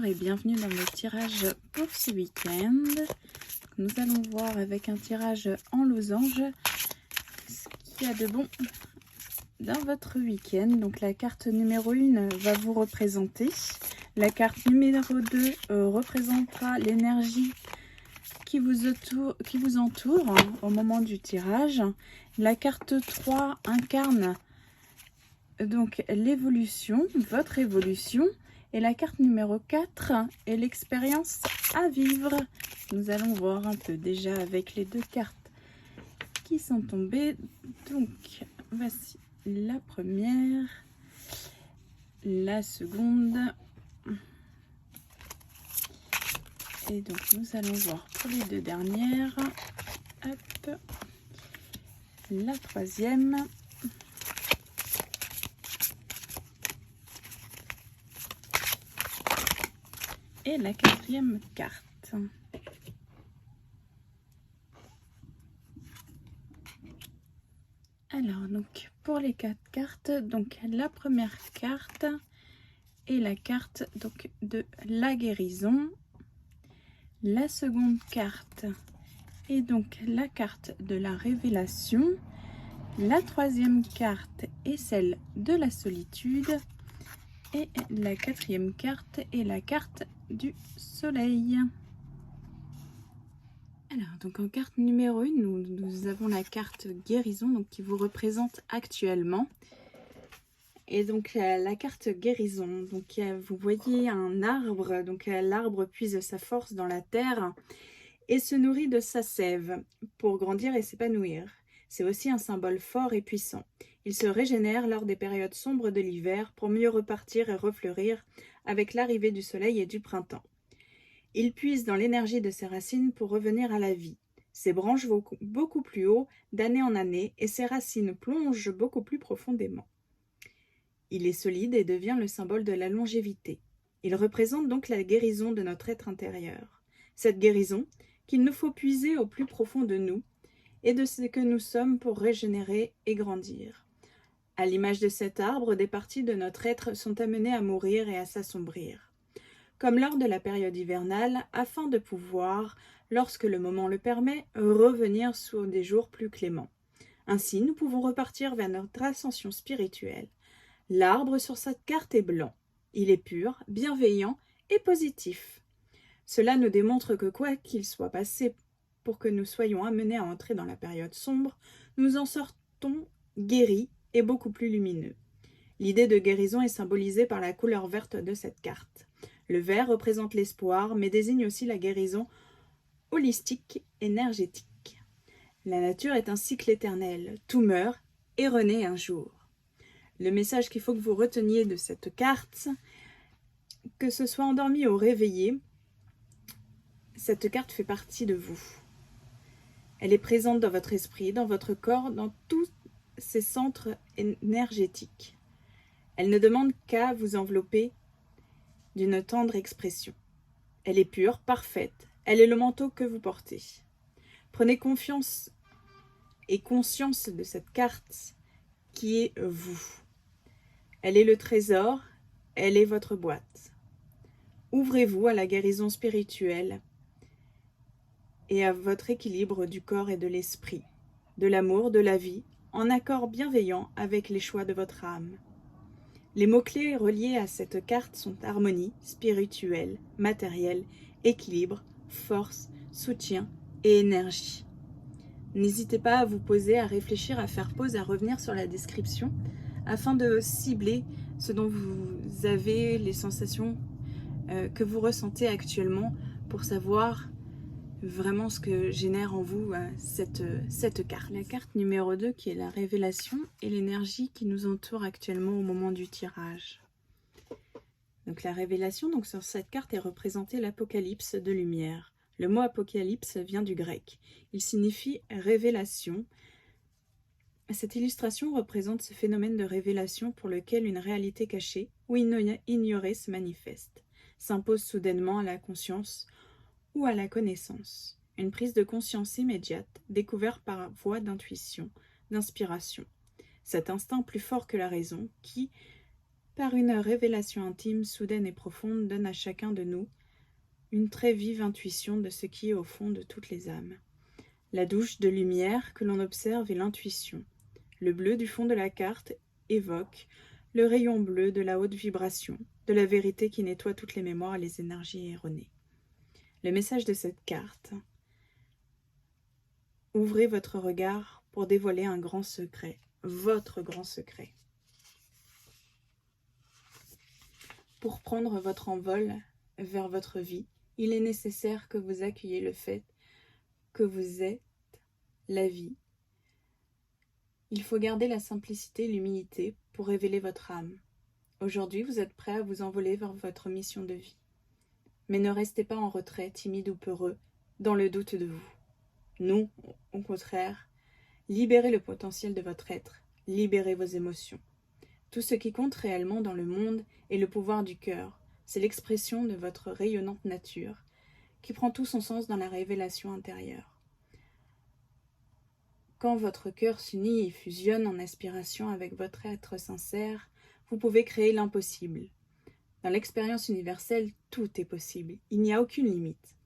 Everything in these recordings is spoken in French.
et bienvenue dans le tirage pour ce week-end. Nous allons voir avec un tirage en losange ce qu'il y a de bon dans votre week-end. Donc la carte numéro 1 va vous représenter. La carte numéro 2 représentera l'énergie qui vous entoure au moment du tirage. La carte 3 incarne donc l'évolution, votre évolution. Et la carte numéro 4 est l'expérience à vivre. Nous allons voir un peu déjà avec les deux cartes qui sont tombées. Donc, voici la première, la seconde. Et donc, nous allons voir pour les deux dernières. Hop. La troisième. Et la quatrième carte. Alors, donc, pour les 4 cartes, donc la première carte est la carte donc, de la guérison. La seconde carte est donc la carte de la révélation. La troisième carte est celle de la solitude. Et la quatrième carte est la carte du soleil. Alors, donc en carte numéro 1, nous avons la carte guérison donc, qui vous représente actuellement. Et donc la carte guérison, donc vous voyez un arbre, donc l'arbre puise sa force dans la terre et se nourrit de sa sève pour grandir et s'épanouir. C'est aussi un symbole fort et puissant. Il se régénère lors des périodes sombres de l'hiver pour mieux repartir et refleurir avec l'arrivée du soleil et du printemps. Il puise dans l'énergie de ses racines pour revenir à la vie. Ses branches vont beaucoup plus haut d'année en année et ses racines plongent beaucoup plus profondément. Il est solide et devient le symbole de la longévité. Il représente donc la guérison de notre être intérieur. Cette guérison qu'il nous faut puiser au plus profond de nous et de ce que nous sommes pour régénérer et grandir. À l'image de cet arbre, des parties de notre être sont amenées à mourir et à s'assombrir. Comme lors de la période hivernale, afin de pouvoir, lorsque le moment le permet, revenir sur des jours plus cléments. Ainsi, nous pouvons repartir vers notre ascension spirituelle. L'arbre sur cette carte est blanc. Il est pur, bienveillant et positif. Cela nous démontre que quoi qu'il soit passé pour que nous soyons amenés à entrer dans la période sombre, nous en sortons guéris et beaucoup plus lumineux. L'idée de guérison est symbolisée par la couleur verte de cette carte. Le vert représente l'espoir, mais désigne aussi la guérison holistique, énergétique. La nature est un cycle éternel, tout meurt et renaît un jour. Le message qu'il faut que vous reteniez de cette carte, que ce soit endormi ou réveillé, cette carte fait partie de vous. Elle est présente dans votre esprit, dans votre corps, dans tous ces centres énergétiques. Elle ne demande qu'à vous envelopper d'une tendre expression. Elle est pure, parfaite. Elle est le manteau que vous portez. Prenez confiance et conscience de cette carte qui est vous. Elle est le trésor, elle est votre boîte. Ouvrez-vous à la guérison spirituelle et à votre équilibre du corps et de l'esprit, de l'amour, de la vie, en accord bienveillant avec les choix de votre âme. Les mots-clés reliés à cette carte sont harmonie, spirituelle, matérielle, équilibre, force, soutien et énergie. N'hésitez pas à vous poser, à réfléchir, à faire pause, à revenir sur la description afin de cibler ce dont vous avez, les sensations que vous ressentez actuellement pour savoir vraiment ce que génère en vous cette carte. La carte numéro 2 qui est la révélation et l'énergie qui nous entoure actuellement au moment du tirage. Donc la révélation, donc sur cette carte est représentée l'apocalypse de lumière. Le mot apocalypse vient du grec. Il signifie révélation. Cette illustration représente ce phénomène de révélation pour lequel une réalité cachée ou ignorée se manifeste, s'impose soudainement à la conscience ou à la connaissance. Une prise de conscience immédiate, découverte par voie d'intuition, d'inspiration. Cet instinct plus fort que la raison qui par une révélation intime, soudaine et profonde, donne à chacun de nous une très vive intuition de ce qui est au fond de toutes les âmes. La douche de lumière que l'on observe est l'intuition. Le bleu du fond de la carte évoque le rayon bleu de la haute vibration, de la vérité qui nettoie toutes les mémoires et les énergies erronées. Le message de cette carte: ouvrez votre regard pour dévoiler un grand secret, votre grand secret. Pour prendre votre envol vers votre vie, il est nécessaire que vous accueilliez le fait que vous êtes la vie. Il faut garder la simplicité et l'humilité pour révéler votre âme. Aujourd'hui, vous êtes prêt à vous envoler vers votre mission de vie. Mais ne restez pas en retrait, timide ou peureux, dans le doute de vous. Non, au contraire, libérez le potentiel de votre être, libérez vos émotions. Tout ce qui compte réellement dans le monde est le pouvoir du cœur. C'est l'expression de votre rayonnante nature, qui prend tout son sens dans la révélation intérieure. Quand votre cœur s'unit et fusionne en aspiration avec votre être sincère, vous pouvez créer l'impossible. Dans l'expérience universelle, tout est possible. Il n'y a aucune limite.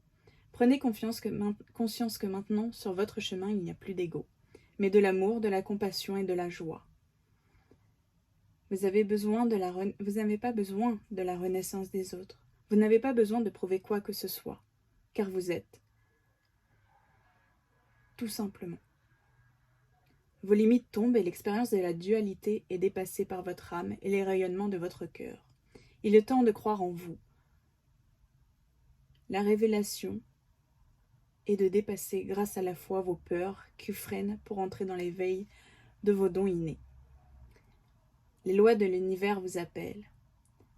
Prenez conscience que maintenant, sur votre chemin, il n'y a plus d'ego, mais de l'amour, de la compassion et de la joie. Vous n'avez pas besoin de la renaissance des autres. Vous n'avez pas besoin de prouver quoi que ce soit, car vous êtes. Tout simplement. Vos limites tombent et l'expérience de la dualité est dépassée par votre âme et les rayonnements de votre cœur. Il est temps de croire en vous. La révélation est de dépasser grâce à la foi vos peurs qui freinent pour entrer dans l'éveil de vos dons innés. Les lois de l'univers vous appellent.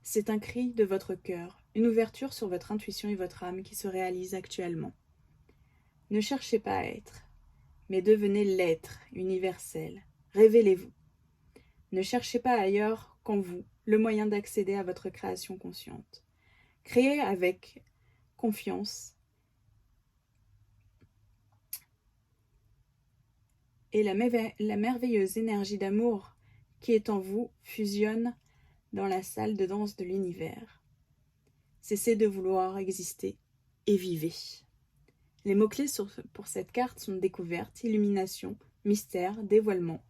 C'est un cri de votre cœur, une ouverture sur votre intuition et votre âme qui se réalise actuellement. Ne cherchez pas à être, mais devenez l'être universel. Révélez-vous. Ne cherchez pas ailleurs qu'en vous le moyen d'accéder à votre création consciente. Créez avec confiance et la merveilleuse énergie d'amour qui est en vous fusionne dans la salle de danse de l'univers. Cessez de vouloir exister et vivez. Les mots-clés pour cette carte sont découverte, illumination, mystère, dévoilement,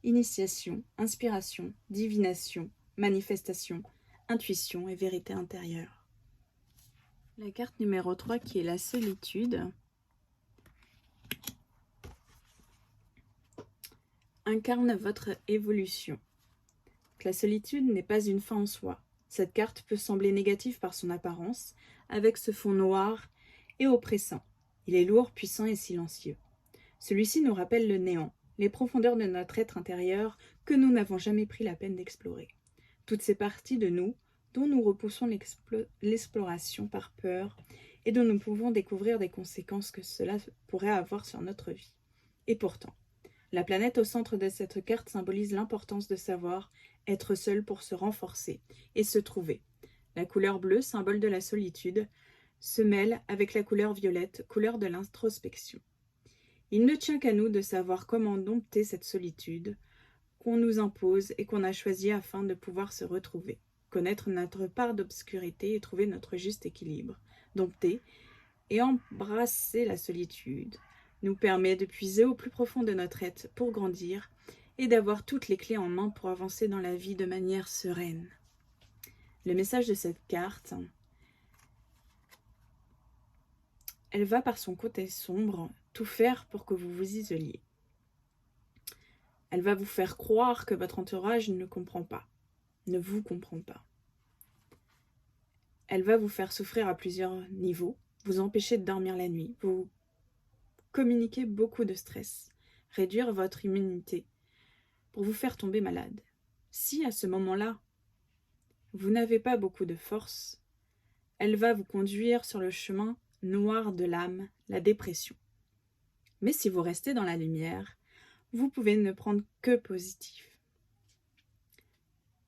initiation, inspiration, divination, manifestation, intuition et vérité intérieure. La carte numéro 3 qui est la solitude incarne votre évolution. La solitude n'est pas une fin en soi. Cette carte peut sembler négative par son apparence, avec ce fond noir et oppressant. Il est lourd, puissant et silencieux. Celui-ci nous rappelle le néant, les profondeurs de notre être intérieur que nous n'avons jamais pris la peine d'explorer. Toutes ces parties de nous dont nous repoussons l'exploration par peur et dont nous pouvons découvrir des conséquences que cela pourrait avoir sur notre vie. Et pourtant, la planète au centre de cette carte symbolise l'importance de savoir être seul pour se renforcer et se trouver. La couleur bleue, symbole de la solitude, se mêle avec la couleur violette, couleur de l'introspection. Il ne tient qu'à nous de savoir comment dompter cette solitude qu'on nous impose et qu'on a choisie afin de pouvoir se retrouver, connaître notre part d'obscurité et trouver notre juste équilibre. Dompter et embrasser la solitude nous permet de puiser au plus profond de notre être pour grandir et d'avoir toutes les clés en main pour avancer dans la vie de manière sereine. Le message de cette carte, elle va par son côté sombre tout faire pour que vous vous isoliez. Elle va vous faire croire que votre entourage ne comprend pas, ne vous comprend pas. Elle va vous faire souffrir à plusieurs niveaux, vous empêcher de dormir la nuit, vous communiquer beaucoup de stress, réduire votre immunité pour vous faire tomber malade. Si à ce moment-là, vous n'avez pas beaucoup de force, elle va vous conduire sur le chemin noir de l'âme, la dépression. Mais si vous restez dans la lumière, vous pouvez ne prendre que positif.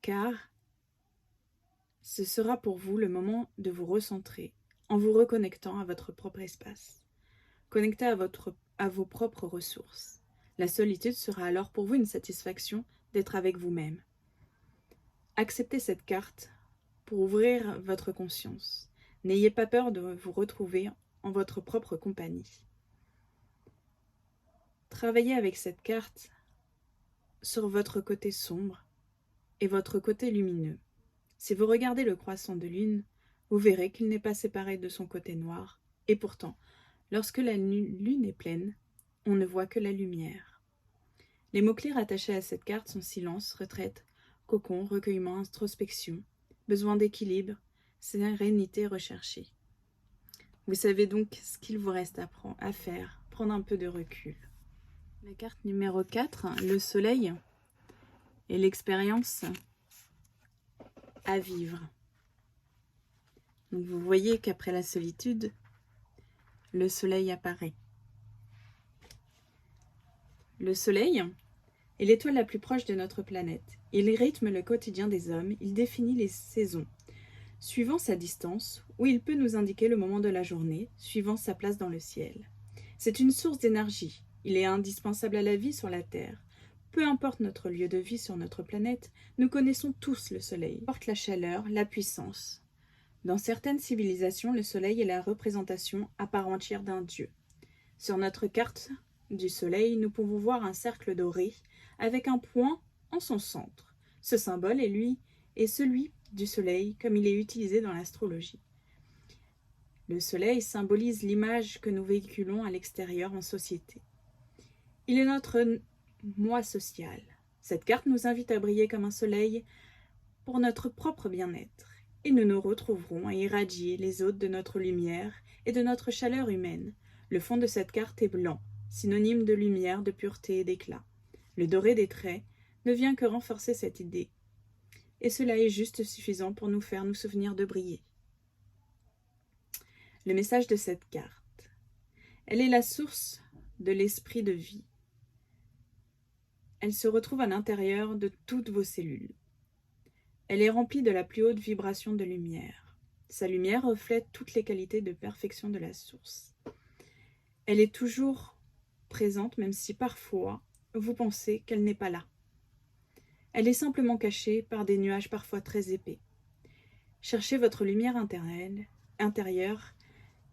Car ce sera pour vous le moment de vous recentrer en vous reconnectant à votre propre espace, connecté à vos propres ressources. La solitude sera alors pour vous une satisfaction d'être avec vous-même. Acceptez cette carte pour ouvrir votre conscience. N'ayez pas peur de vous retrouver en votre propre compagnie. Travaillez avec cette carte sur votre côté sombre et votre côté lumineux. Si vous regardez le croissant de lune, vous verrez qu'il n'est pas séparé de son côté noir. Et pourtant, lorsque la lune est pleine, on ne voit que la lumière. Les mots-clés rattachés à cette carte sont silence, retraite, cocon, recueillement, introspection, besoin d'équilibre, sérénité recherchée. Vous savez donc ce qu'il vous reste à faire, prendre un peu de recul. La carte numéro 4, le soleil et l'expérience à vivre. Donc vous voyez qu'après la solitude, le soleil apparaît. Le soleil est l'étoile la plus proche de notre planète. Il rythme le quotidien des hommes, il définit les saisons, suivant sa distance, ou il peut nous indiquer le moment de la journée, suivant sa place dans le ciel. C'est une source d'énergie. Il est indispensable à la vie sur la Terre. Peu importe notre lieu de vie sur notre planète, nous connaissons tous le soleil. Il porte la chaleur, la puissance. Dans certaines civilisations, le soleil est la représentation à part entière d'un dieu. Sur notre carte du soleil, nous pouvons voir un cercle doré avec un point en son centre. Ce symbole est celui du soleil comme il est utilisé dans l'astrologie. Le soleil symbolise l'image que nous véhiculons à l'extérieur en société. Il est notre moi social. Cette carte nous invite à briller comme un soleil pour notre propre bien-être. Et nous nous retrouverons à irradier les autres de notre lumière et de notre chaleur humaine. Le fond de cette carte est blanc, synonyme de lumière, de pureté et d'éclat. Le doré des traits ne vient que renforcer cette idée. Et cela est juste suffisant pour nous faire nous souvenir de briller. Le message de cette carte. Elle est la source de l'esprit de vie. Elle se retrouve à l'intérieur de toutes vos cellules. Elle est remplie de la plus haute vibration de lumière. Sa lumière reflète toutes les qualités de perfection de la source. Elle est toujours présente, même si parfois vous pensez qu'elle n'est pas là. Elle est simplement cachée par des nuages parfois très épais. Cherchez votre lumière intérieure,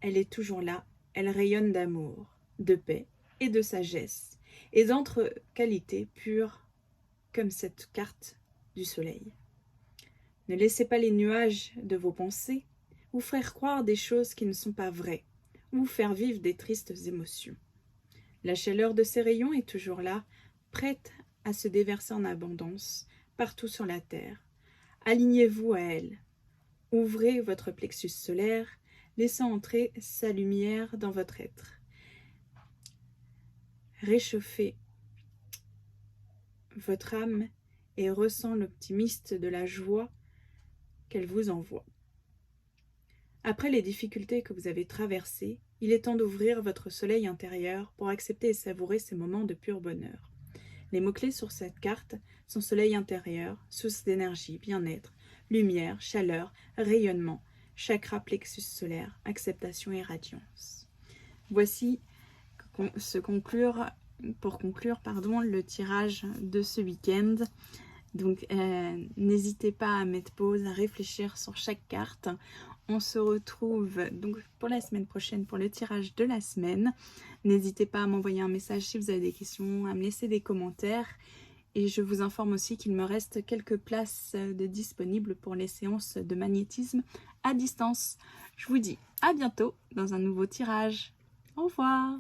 elle est toujours là, elle rayonne d'amour, de paix et de sagesse, et d'autres qualités pures comme cette carte du soleil. Ne laissez pas les nuages de vos pensées vous faire croire des choses qui ne sont pas vraies, ou vous faire vivre des tristes émotions. La chaleur de ces rayons est toujours là, prête à se déverser en abondance partout sur la terre. Alignez-vous à elle. Ouvrez votre plexus solaire, laissant entrer sa lumière dans votre être. Réchauffez votre âme et ressent l'optimiste de la joie qu'elle vous envoie. Après les difficultés que vous avez traversées, il est temps d'ouvrir votre soleil intérieur pour accepter et savourer ces moments de pur bonheur. Les mots-clés sur cette carte sont soleil intérieur, source d'énergie, bien-être, lumière, chaleur, rayonnement, chakra, plexus solaire, acceptation et radiance. Voici pour conclure le tirage de ce week-end. Donc n'hésitez pas à mettre pause, à réfléchir sur chaque carte. On se retrouve donc pour la semaine prochaine pour le tirage de la semaine. N'hésitez pas à m'envoyer un message si vous avez des questions, à me laisser des commentaires. Et je vous informe aussi qu'il me reste quelques places de disponibles pour les séances de magnétisme à distance. Je vous dis à bientôt dans un nouveau tirage. Au revoir!